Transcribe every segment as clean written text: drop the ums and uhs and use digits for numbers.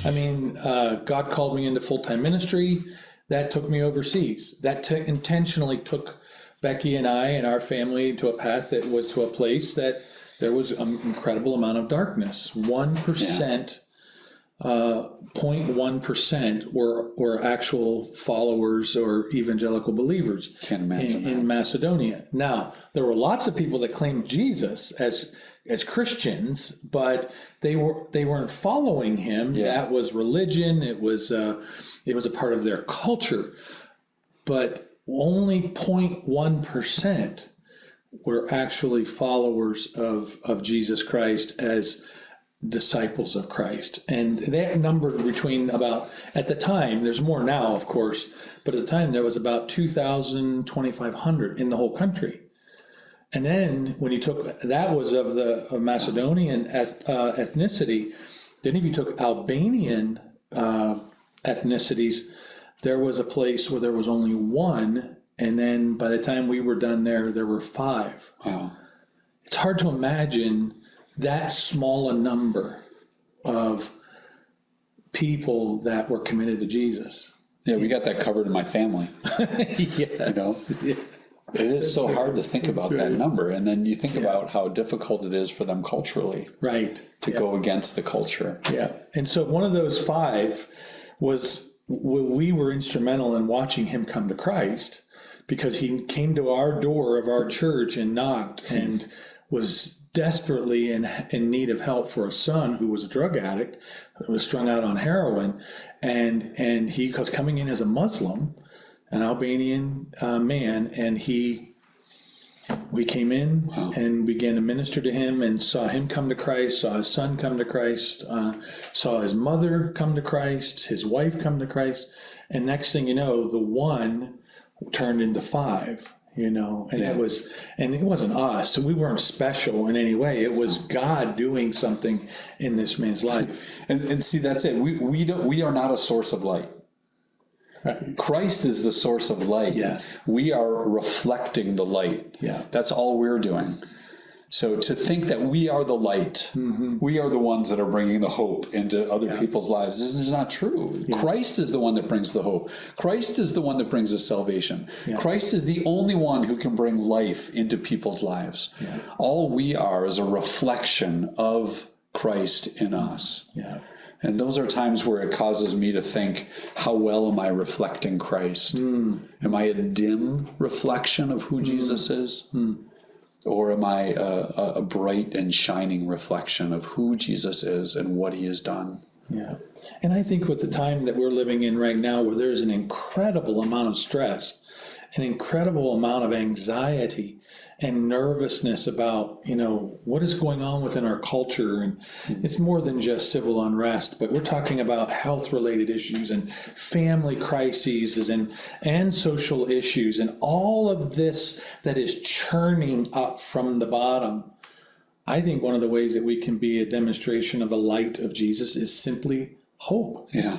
I mean, God called me into full-time ministry. That took me overseas. That intentionally took Becky and I and our family to a path that was to a place that there was an incredible amount of darkness. 1%, 0.1% were actual followers or evangelical believers in Macedonia. Now, there were lots of people that claimed Jesus as Christians, but they weren't following him. Yeah. That was religion. It was a part of their culture. But only 0.1% were actually followers of Jesus Christ as disciples of Christ. And that numbered between about, at the time, there's more now, of course, but at the time there was about 2,000, 2,500 in the whole country. And then when you took, that was of the Macedonian ethnicity, then if you took Albanian ethnicities, there was a place where there was only one, and then by the time we were done there were 5. Wow. It's hard to imagine that small a number of people that were committed to Jesus. Yeah, we got that covered in my family. Yes. You know? Yeah. It is so hard to think about that number. And then you think about how difficult it is for them culturally. Right. To go against the culture. Yeah. And so one of those 5 was, we were instrumental in watching him come to Christ, because he came to our door of our church and knocked and was desperately in need of help for a son who was a drug addict, was strung out on heroin. And he was coming in as a Muslim, an Albanian man, and we came in and began to minister to him and saw him come to Christ, saw his son come to Christ, saw his mother come to Christ, his wife come to Christ. And next thing you know, the one turned into 5, you know, and it wasn't us. We weren't special in any way. It was God doing something in this man's life. And see, that's it. We are not a source of light. Right. Christ is the source of light. Yes. We are reflecting the light. Yeah. That's all we're doing. So to think that we are the light, we are the ones that are bringing the hope into other people's lives, this is not true. Yeah. Christ is the one that brings the hope. Christ is the one that brings the salvation. Yeah. Christ is the only one who can bring life into people's lives. Yeah. All we are is a reflection of Christ in us. Yeah. And those are times where it causes me to think, how well am I reflecting Christ? Am I a dim reflection of who Jesus is? Or am I a bright and shining reflection of who Jesus is and what he has done? Yeah. And I think with the time that we're living in right now, where there's an incredible amount of stress, an incredible amount of anxiety and nervousness about, you know, what is going on within our culture. And it's more than just civil unrest, but we're talking about health-related issues and family crises and social issues and all of this that is churning up from the bottom. I think one of the ways that we can be a demonstration of the light of Jesus is simply hope. Yeah,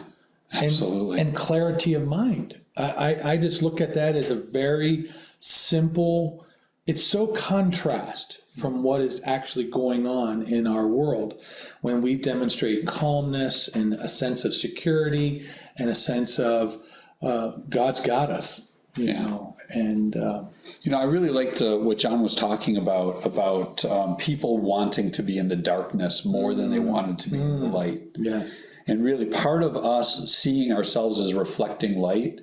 absolutely. And clarity of mind. I just look at that as a very simple, it's so contrast from what is actually going on in our world when we demonstrate calmness and a sense of security and a sense of God's got us, you know. And you know, I really liked what John was talking about people wanting to be in the darkness more than they wanted to be in the light. Yes. And really part of us seeing ourselves as reflecting light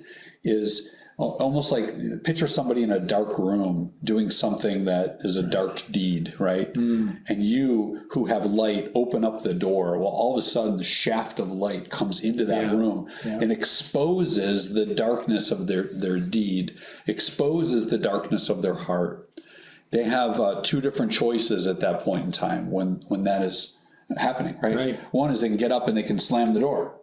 is almost like, picture somebody in a dark room doing something that is a dark deed, right? And you who have light open up the door. Well, all of a sudden the shaft of light comes into that room and exposes the darkness of their deed, exposes the darkness of their heart. They have 2 different choices at that point in time when that is happening, right? One is they can get up and they can slam the door.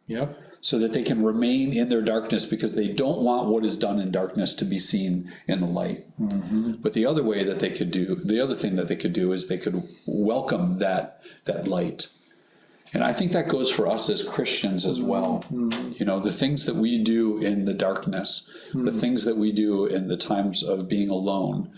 Yep. So that they can remain in their darkness because they don't want what is done in darkness to be seen in the light. But the other way that they could do, the other thing that they could do is they could welcome that light. And I think that goes for us as Christians as well. You know, the things that we do in the darkness, the things that we do in the times of being alone,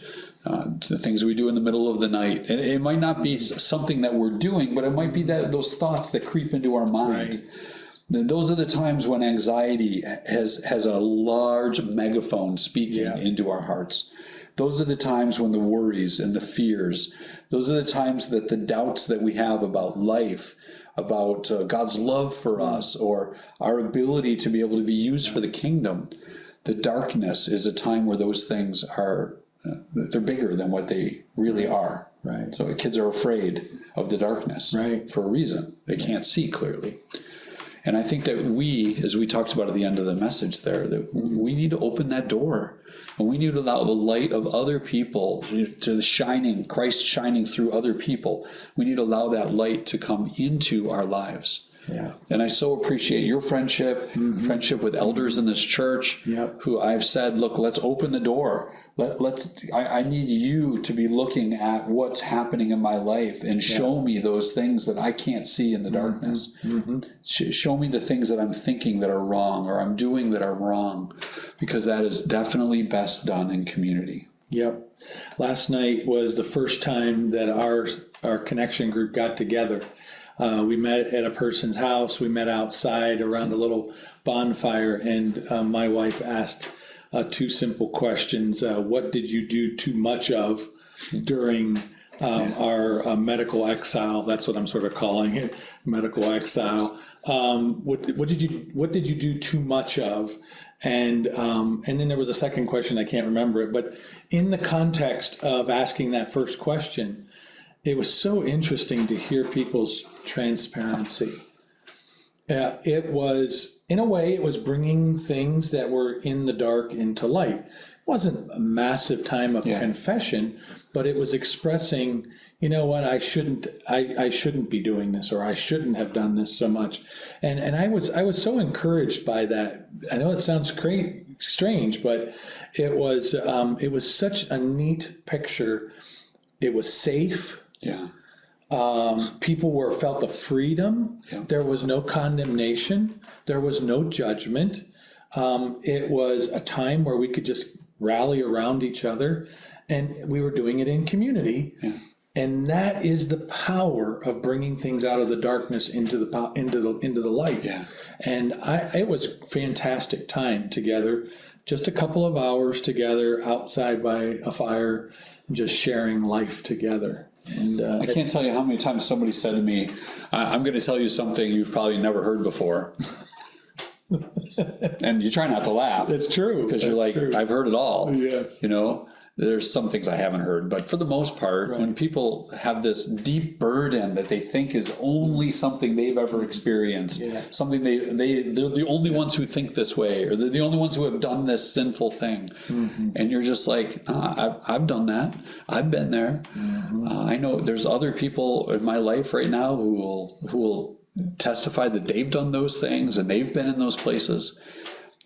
the things we do in the middle of the night. And it might not be something that we're doing, but it might be that those thoughts that creep into our mind. Right. Those are the times when anxiety has a large megaphone speaking into our hearts. Those are the times when the worries and the fears, those are the times that the doubts that we have about life, about God's love for us, or our ability to be able to be used for the kingdom. The darkness is a time where those things are, they're bigger than what they really are. Right. So kids are afraid of the darkness for a reason. They can't see clearly. And I think that we, as we talked about at the end of the message there, that we need to open that door. And we need to allow the light of other people to shining, Christ shining through other people. We need to allow that light to come into our lives. Yeah. And I so appreciate your friendship, friendship with elders in this church, who I've said, look, let's open the door. I need you to be looking at what's happening in my life and show me those things that I can't see in the darkness. Show me the things that I'm thinking that are wrong, or I'm doing that are wrong, because that is definitely best done in community. Yep. Last night was the first time that our connection group got together. We met at a person's house. We met outside around a little bonfire, and my wife asked two simple questions. What did you do too much of during our medical exile? That's what I'm sort of calling it, medical exile. What did you do too much of? And then there was a second question. I can't remember it, but in the context of asking that first question, it was so interesting to hear people's transparency. It was, in a way, it was bringing things that were in the dark into light. It wasn't a massive time of confession, but it was expressing, you know what, I shouldn't be doing this, or I shouldn't have done this so much. And I was so encouraged by that. I know it sounds strange, but it was such a neat picture. It was safe. Yeah. People felt the freedom. There was no condemnation. There was no judgment. It was a time where we could just rally around each other, and we were doing it in community. And that is the power of bringing things out of the darkness into the light. And it was fantastic time together. Just a couple of hours together outside by a fire, just sharing life together. And I can't tell you how many times somebody said to me, I'm going to tell you something you've probably never heard before. And you try not to laugh. It's true. Because you're like, I've heard it all. Yes. You know, there's some things I haven't heard. But for the most part, when people have this deep burden that they think is only something they've ever experienced, something they're the only ones who think this way, or they're the only ones who have done this sinful thing. And you're just like, I've done that. I've been there. I know there's other people in my life right now who will testify that they've done those things and they've been in those places.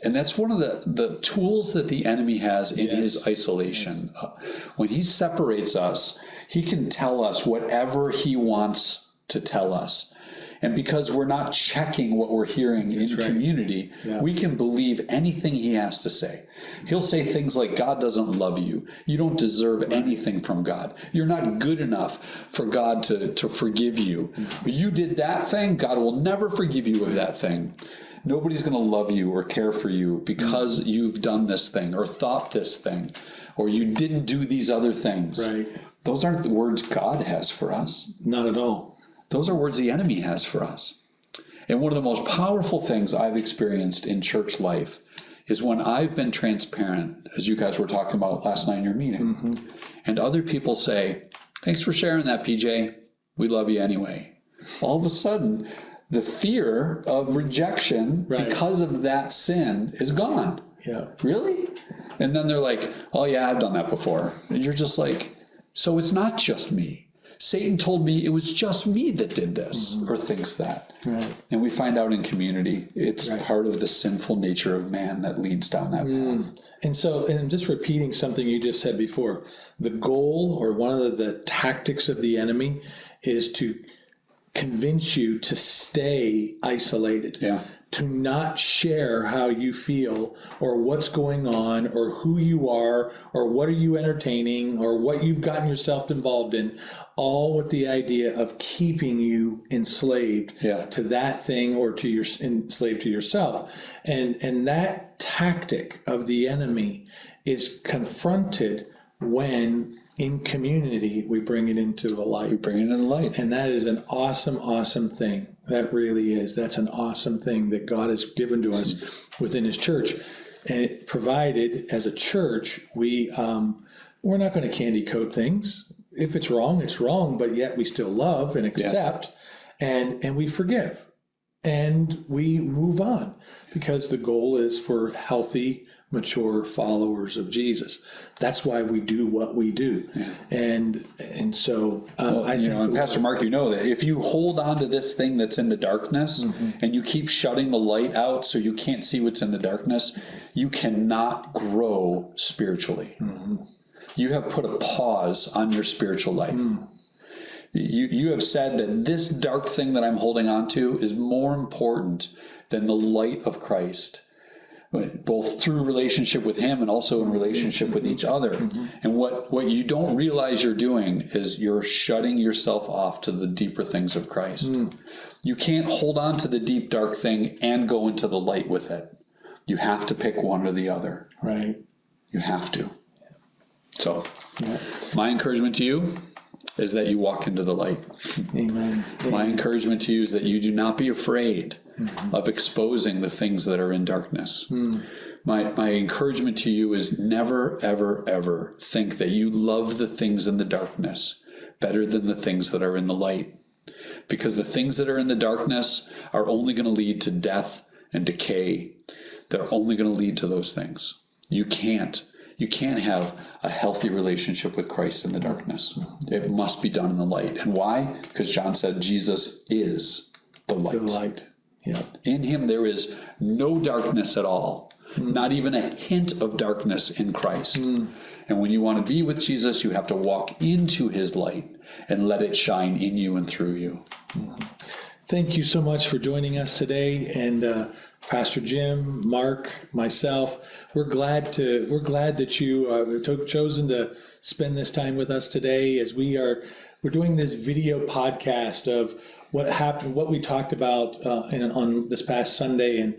And that's one of the tools that the enemy has in his isolation. When he separates us, he can tell us whatever he wants to tell us. And because we're not checking what we're hearing in community, we can believe anything he has to say. He'll say things like, God doesn't love you. You don't deserve anything from God. You're not good enough for God to forgive you. You did that thing, God will never forgive you of that thing. Nobody's going to love you or care for you because you've done this thing or thought this thing, or you didn't do these other things. Right. Those aren't the words God has for us. Not at all. Those are words the enemy has for us. And one of the most powerful things I've experienced in church life is when I've been transparent, as you guys were talking about last night in your meeting, and other people say, thanks for sharing that, PJ. We love you anyway. All of a sudden, the fear of rejection because of that sin is gone. Really? And then they're like, oh yeah, I've done that before. And you're just like, so it's not just me. Satan told me it was just me that did this or thinks that. And we find out in community, it's part of the sinful nature of man that leads down that path. And I'm just repeating something you just said before. The goal, or one of the tactics of the enemy, is to convince you to stay isolated. Yeah. To not share how you feel or what's going on or who you are or what are you entertaining or what you've gotten yourself involved in, all with the idea of keeping you enslaved to that thing or to your enslaved to yourself. And that tactic of the enemy is confronted when in community we bring it into the light. We bring it into the light. And that is an awesome, awesome thing. That really is. That's an awesome thing that God has given to us within his church. And it provided as a church, we're not going to candy coat things. If it's wrong, it's wrong, but yet we still love and accept and we forgive. And we move on because the goal is for healthy, mature followers of Jesus. That's why we do what we do. Yeah. And so I think and Pastor Mark, you know that if you hold on to this thing that's in the darkness and you keep shutting the light out so you can't see what's in the darkness, you cannot grow spiritually. You have put a pause on your spiritual life. You have said that this dark thing that I'm holding on to is more important than the light of Christ, both through relationship with him and also in relationship with each other. And what you don't realize you're doing is you're shutting yourself off to the deeper things of Christ. You can't hold on to the deep, dark thing and go into the light with it. You have to pick one or the other. Right. You have to. So my encouragement to you is that you walk into the light. Amen. My encouragement to you is that you do not be afraid of exposing the things that are in darkness. My encouragement to you is never, ever, ever think that you love the things in the darkness better than the things that are in the light. Because the things that are in the darkness are only going to lead to death and decay. They're only going to lead to those things. You can't have a healthy relationship with Christ in the darkness. It must be done in the light. And why? Because John said Jesus is the light. The light. Yeah. In him there is no darkness at all. Not even a hint of darkness in Christ. And when you want to be with Jesus, you have to walk into his light and let it shine in you and through you. Thank you so much for joining us today. And Pastor Jim, Mark, myself, we're glad that you have chosen to spend this time with us today as we're doing this video podcast of what happened, what we talked about on this past Sunday. And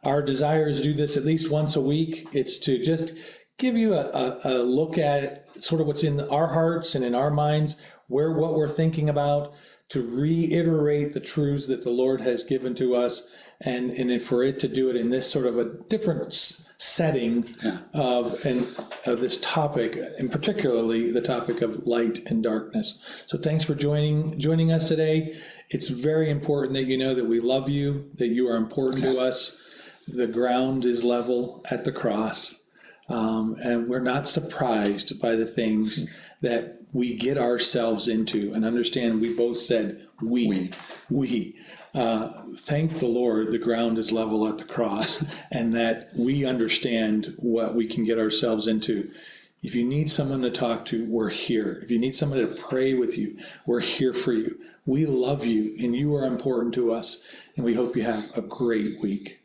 our desire is to do this at least once a week. It's to just give you a look at sort of what's in our hearts and in our minds, what we're thinking about, to reiterate the truths that the Lord has given to us, and for it to do it in this sort of a different setting of this topic, and particularly the topic of light and darkness. So thanks for joining us today. It's very important that you know that we love you, that you are important to us. The ground is level at the cross, and we're not surprised by the things that we get ourselves into. And understand, we both said we. Thank the Lord, the ground is level at the cross, and that we understand what we can get ourselves into. If you need someone to talk to, we're here. If you need someone to pray with you, we're here for you. We love you, and you are important to us, and we hope you have a great week.